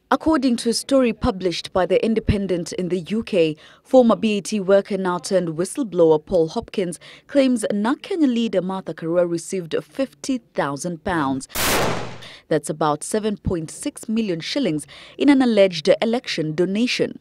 According to a story published by The Independent in the UK, former BAT worker now turned whistleblower Paul Hopkins claims NARC-Kenya leader Martha Karua received £50,000. That's about 7.6 million shillings in an alleged election donation.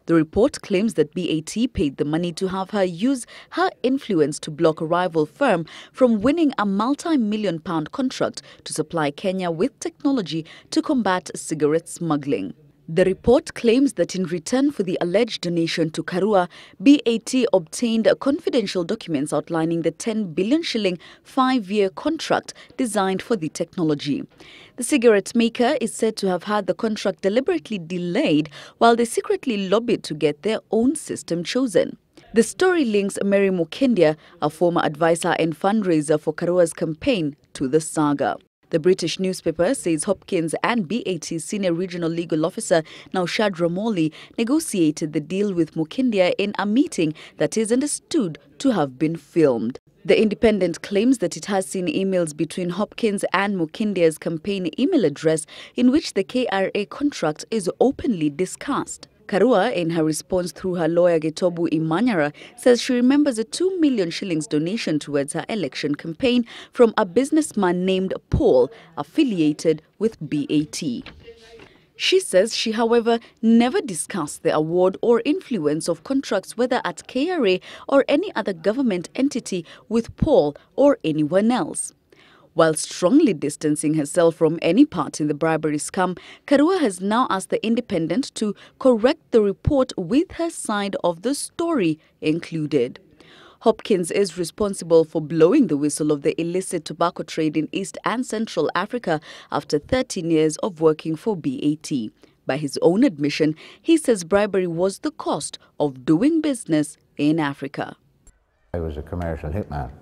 The report claims that BAT paid the money to have her use her influence to block a rival firm from winning a multi-million-pound contract to supply Kenya with technology to combat cigarette smuggling. The report claims that in return for the alleged donation to Karua, BAT obtained confidential documents outlining the 10 billion shilling 5-year contract designed for the technology. The cigarette maker is said to have had the contract deliberately delayed while they secretly lobbied to get their own system chosen. The story links Mary Mukindia, a former advisor and fundraiser for Karua's campaign, to the saga. The British newspaper says Hopkins and BAT's senior regional legal officer Naushad Ramoli negotiated the deal with Mukindia in a meeting that is understood to have been filmed. The Independent claims that it has seen emails between Hopkins and Mukindia's campaign email address in which the KRA contract is openly discussed. Karua, in her response through her lawyer Getobu Imanyara, says she remembers a 2 million shillings donation towards her election campaign from a businessman named Paul, affiliated with BAT. She says she, however, never discussed the award or influence of contracts, whether at KRA or any other government entity, with Paul or anyone else. While strongly distancing herself from any part in the bribery scam, Karua has now asked The Independent to correct the report with her side of the story included. Hopkins is responsible for blowing the whistle of the illicit tobacco trade in East and Central Africa after 13 years of working for BAT. By his own admission, he says bribery was the cost of doing business in Africa. I was a commercial hitman.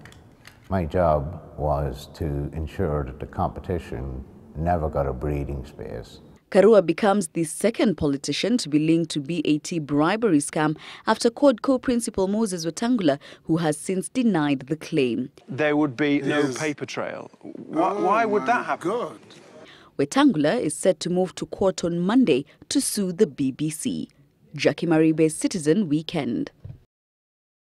My job was to ensure that the competition never got a breathing space. Karua becomes the second politician to be linked to BAT bribery scam after Quadco principal Moses Wetangula, who has since denied the claim. There would be no paper trail. Why would that happen? God. Wetangula is set to move to court on Monday to sue the BBC. Jackie Maribe, Citizen Weekend.